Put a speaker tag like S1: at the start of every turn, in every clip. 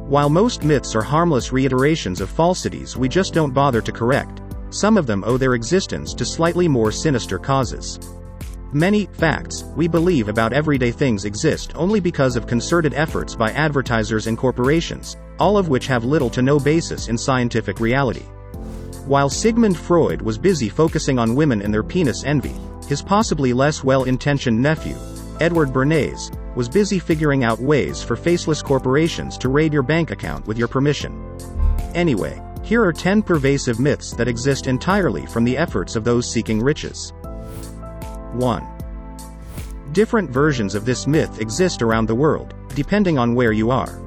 S1: While most myths are harmless reiterations of falsities we just don't bother to correct, some of them owe their existence to slightly more sinister causes. Many facts we believe about everyday things exist only because of concerted efforts by advertisers and corporations, all of which have little to no basis in scientific reality. While Sigmund Freud was busy focusing on women and their penis envy, his possibly less well-intentioned nephew, Edward Bernays, was busy figuring out ways for faceless corporations to raid your bank account with your permission. Anyway, here are 10 pervasive myths that exist entirely from the efforts of those seeking riches. 1. Different versions of this myth exist around the world, depending on where you are.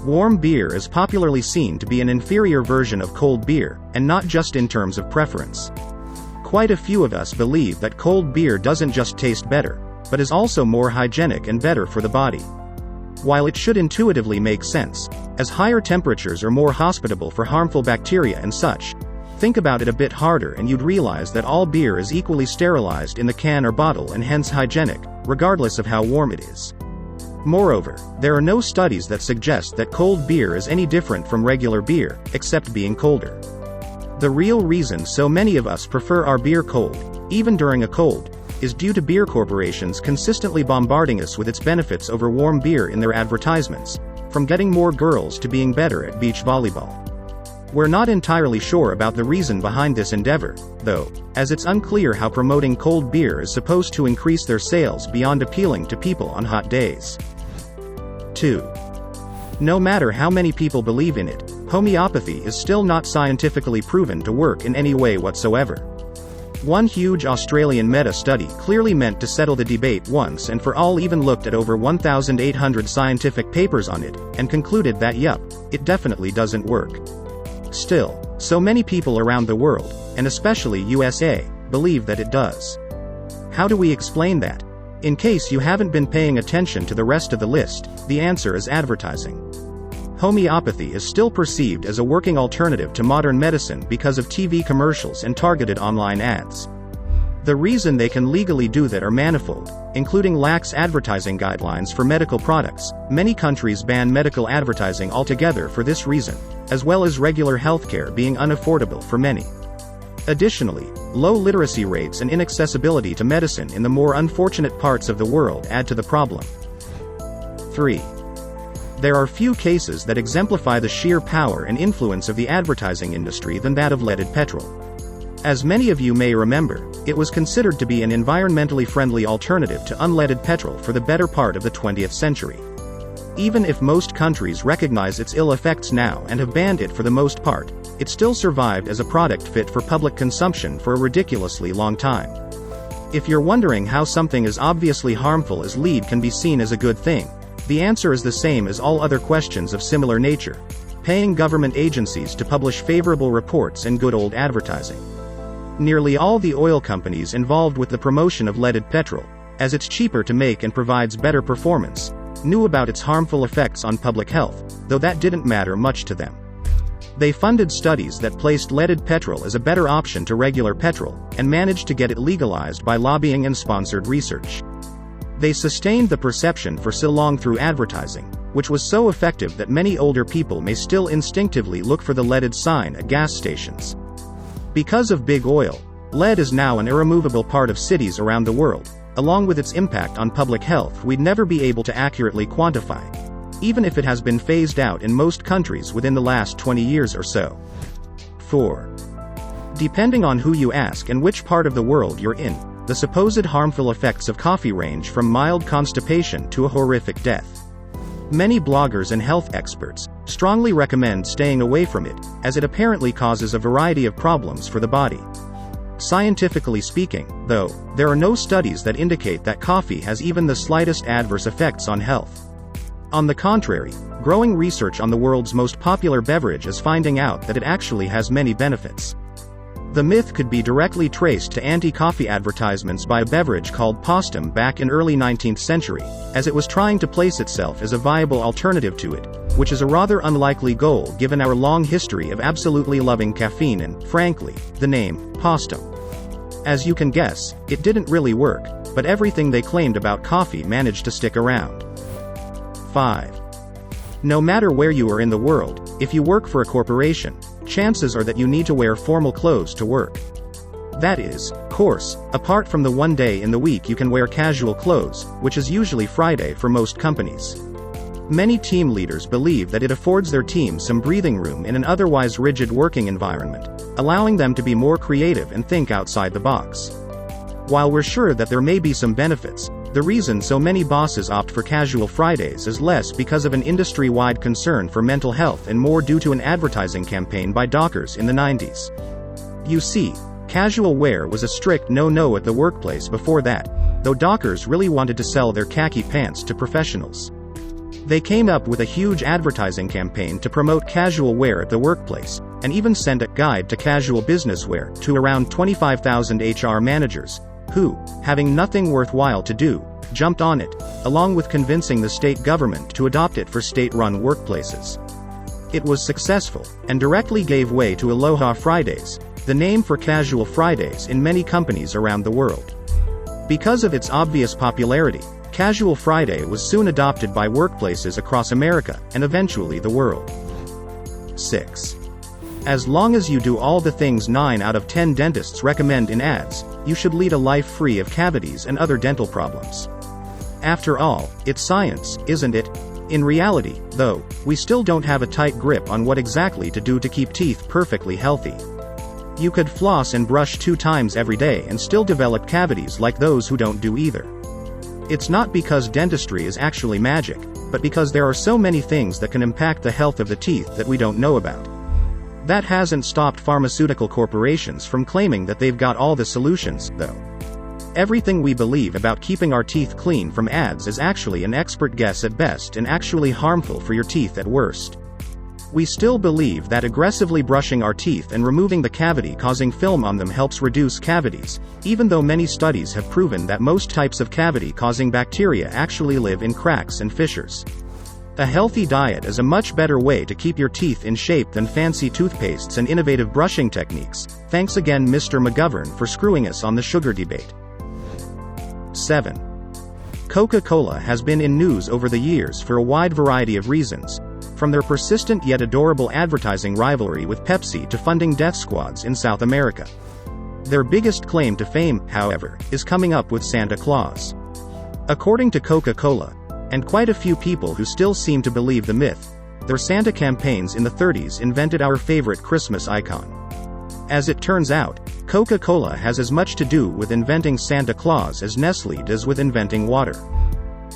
S1: Warm beer is popularly seen to be an inferior version of cold beer, and not just in terms of preference. Quite a few of us believe that cold beer doesn't just taste better, but is also more hygienic and better for the body. While it should intuitively make sense, as higher temperatures are more hospitable for harmful bacteria and such, think about it a bit harder and you'd realize that all beer is equally sterilized in the can or bottle and hence hygienic, regardless of how warm it is. Moreover, there are no studies that suggest that cold beer is any different from regular beer, except being colder. The real reason so many of us prefer our beer cold, even during a cold, is due to beer corporations consistently bombarding us with its benefits over warm beer in their advertisements, from getting more girls to being better at beach volleyball. We're not entirely sure about the reason behind this endeavor, though, as it's unclear how promoting cold beer is supposed to increase their sales beyond appealing to people on hot days. 2. No matter how many people believe in it, homeopathy is still not scientifically proven to work in any way whatsoever. One huge Australian meta-study clearly meant to settle the debate once and for all even looked at over 1,800 scientific papers on it, and concluded that yup, it definitely doesn't work. Still, so many people around the world, and especially USA, believe that it does. How do we explain that? In case you haven't been paying attention to the rest of the list, the answer is advertising. Homeopathy is still perceived as a working alternative to modern medicine because of TV commercials and targeted online ads. The reason they can legally do that are manifold, including lax advertising guidelines for medical products. Many countries ban medical advertising altogether for this reason, as well as regular healthcare being unaffordable for many. Additionally, low literacy rates and inaccessibility to medicine in the more unfortunate parts of the world add to the problem. 3. There are few cases that exemplify the sheer power and influence of the advertising industry than that of leaded petrol. As many of you may remember, it was considered to be an environmentally friendly alternative to unleaded petrol for the better part of the 20th century. Even if most countries recognize its ill effects now and have banned it for the most part, it still survived as a product fit for public consumption for a ridiculously long time. If you're wondering how something as obviously harmful as lead can be seen as a good thing, the answer is the same as all other questions of similar nature: paying government agencies to publish favorable reports and good old advertising. Nearly all the oil companies involved with the promotion of leaded petrol, as it's cheaper to make and provides better performance, knew about its harmful effects on public health, though that didn't matter much to them. They funded studies that placed leaded petrol as a better option to regular petrol, and managed to get it legalized by lobbying and sponsored research. They sustained the perception for so long through advertising, which was so effective that many older people may still instinctively look for the leaded sign at gas stations. Because of big oil, lead is now an irremovable part of cities around the world, along with its impact on public health we'd never be able to accurately quantify, even if it has been phased out in most countries within the last 20 years or so. 4. Depending on who you ask and which part of the world you're in, the supposed harmful effects of coffee range from mild constipation to a horrific death. Many bloggers and health experts strongly recommend staying away from it, as it apparently causes a variety of problems for the body. Scientifically speaking, though, there are no studies that indicate that coffee has even the slightest adverse effects on health. On the contrary, growing research on the world's most popular beverage is finding out that it actually has many benefits. The myth could be directly traced to anti-coffee advertisements by a beverage called postum back in early 19th century, as it was trying to place itself as a viable alternative to it, which is a rather unlikely goal given our long history of absolutely loving caffeine and, frankly, the name, postum. As you can guess, it didn't really work, but everything they claimed about coffee managed to stick around. 5. No matter where you are in the world, if you work for a corporation, chances are that you need to wear formal clothes to work. That is, course, apart from the one day in the week you can wear casual clothes, which is usually Friday for most companies. Many team leaders believe that it affords their team some breathing room in an otherwise rigid working environment, allowing them to be more creative and think outside the box. While we're sure that there may be some benefits, the reason so many bosses opt for casual Fridays is less because of an industry-wide concern for mental health and more due to an advertising campaign by Dockers in the 90s. You see, casual wear was a strict no-no at the workplace before that, though Dockers really wanted to sell their khaki pants to professionals. They came up with a huge advertising campaign to promote casual wear at the workplace, and even sent a guide to casual business wear to around 25,000 HR managers, who, having nothing worthwhile to do, jumped on it, along with convincing the state government to adopt it for state-run workplaces. It was successful, and directly gave way to Aloha Fridays, the name for casual Fridays in many companies around the world. Because of its obvious popularity, Casual Friday was soon adopted by workplaces across America, and eventually the world. 6. As long as you do all the things 9 out of 10 dentists recommend in ads, you should lead a life free of cavities and other dental problems. After all, it's science, isn't it? In reality, though, we still don't have a tight grip on what exactly to do to keep teeth perfectly healthy. You could floss and brush 2 times every day and still develop cavities like those who don't do either. It's not because dentistry is actually magic, but because there are so many things that can impact the health of the teeth that we don't know about. That hasn't stopped pharmaceutical corporations from claiming that they've got all the solutions, though. Everything we believe about keeping our teeth clean from ads is actually an expert guess at best and actually harmful for your teeth at worst. We still believe that aggressively brushing our teeth and removing the cavity-causing film on them helps reduce cavities, even though many studies have proven that most types of cavity-causing bacteria actually live in cracks and fissures. A healthy diet is a much better way to keep your teeth in shape than fancy toothpastes and innovative brushing techniques. Thanks again, Mr. McGovern, for screwing us on the sugar debate. 7. Coca-Cola has been in news over the years for a wide variety of reasons, from their persistent yet adorable advertising rivalry with Pepsi to funding death squads in South America. Their biggest claim to fame, however, is coming up with Santa Claus. According to Coca-Cola, and quite a few people who still seem to believe the myth, their Santa campaigns in the 30s invented our favorite Christmas icon. As it turns out, Coca-Cola has as much to do with inventing Santa Claus as Nestle does with inventing water.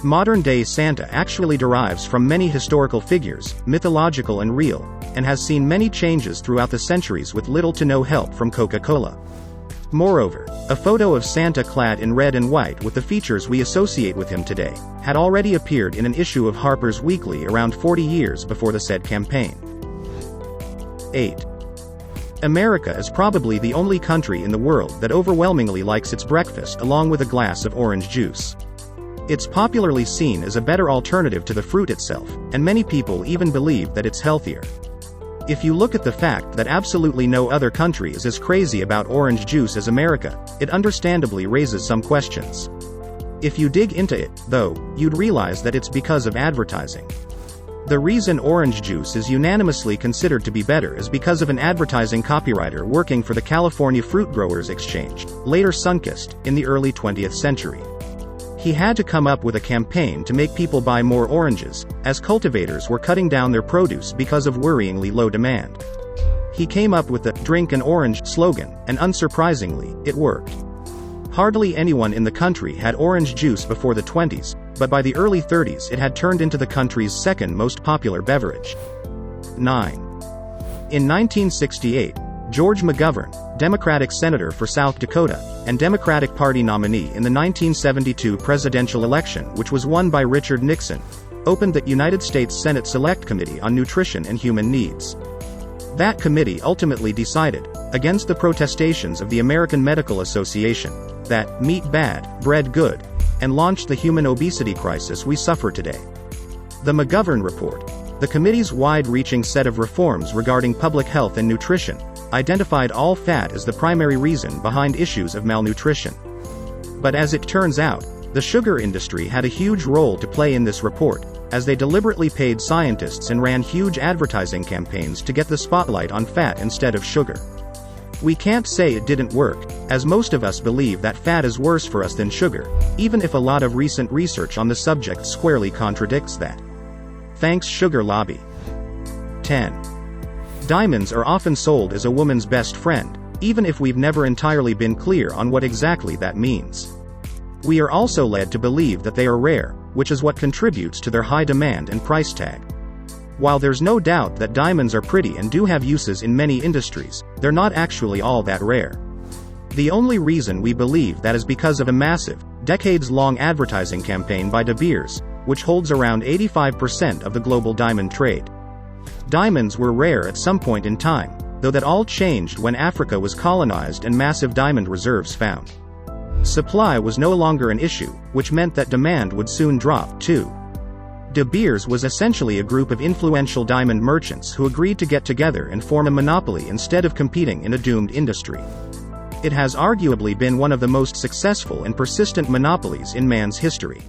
S1: Modern-day Santa actually derives from many historical figures, mythological and real, and has seen many changes throughout the centuries with little to no help from Coca-Cola. Moreover, a photo of Santa clad in red and white with the features we associate with him today, had already appeared in an issue of Harper's Weekly around 40 years before the said campaign. 8. America is probably the only country in the world that overwhelmingly likes its breakfast along with a glass of orange juice. It's popularly seen as a better alternative to the fruit itself, and many people even believe that it's healthier. If you look at the fact that absolutely no other country is as crazy about orange juice as America, it understandably raises some questions. If you dig into it, though, you'd realize that it's because of advertising. The reason orange juice is unanimously considered to be better is because of an advertising copywriter working for the California Fruit Growers Exchange, later Sunkist, in the early 20th century. He had to come up with a campaign to make people buy more oranges, as cultivators were cutting down their produce because of worryingly low demand. He came up with the "Drink an Orange" slogan, and unsurprisingly, it worked. Hardly anyone in the country had orange juice before the 20s, but by the early 30s it had turned into the country's second most popular beverage. 9. In 1968, George McGovern, Democratic Senator for South Dakota, and Democratic Party nominee in the 1972 presidential election, which was won by Richard Nixon, opened the United States Senate Select Committee on Nutrition and Human Needs. That committee ultimately decided, against the protestations of the American Medical Association, that meat bad, bread good, and launched the human obesity crisis we suffer today. The McGovern Report, the committee's wide-reaching set of reforms regarding public health and nutrition, identified all fat as the primary reason behind issues of malnutrition. But as it turns out, the sugar industry had a huge role to play in this report, as they deliberately paid scientists and ran huge advertising campaigns to get the spotlight on fat instead of sugar. We can't say it didn't work, as most of us believe that fat is worse for us than sugar, even if a lot of recent research on the subject squarely contradicts that. Thanks sugar lobby. 10. Diamonds are often sold as a woman's best friend, even if we've never entirely been clear on what exactly that means. We are also led to believe that they are rare, which is what contributes to their high demand and price tag. While there's no doubt that diamonds are pretty and do have uses in many industries, they're not actually all that rare. The only reason we believe that is because of a massive, decades-long advertising campaign by De Beers, which holds around 85% of the global diamond trade. Diamonds were rare at some point in time, though that all changed when Africa was colonized and massive diamond reserves found. Supply was no longer an issue, which meant that demand would soon drop, too. De Beers was essentially a group of influential diamond merchants who agreed to get together and form a monopoly instead of competing in a doomed industry. It has arguably been one of the most successful and persistent monopolies in man's history.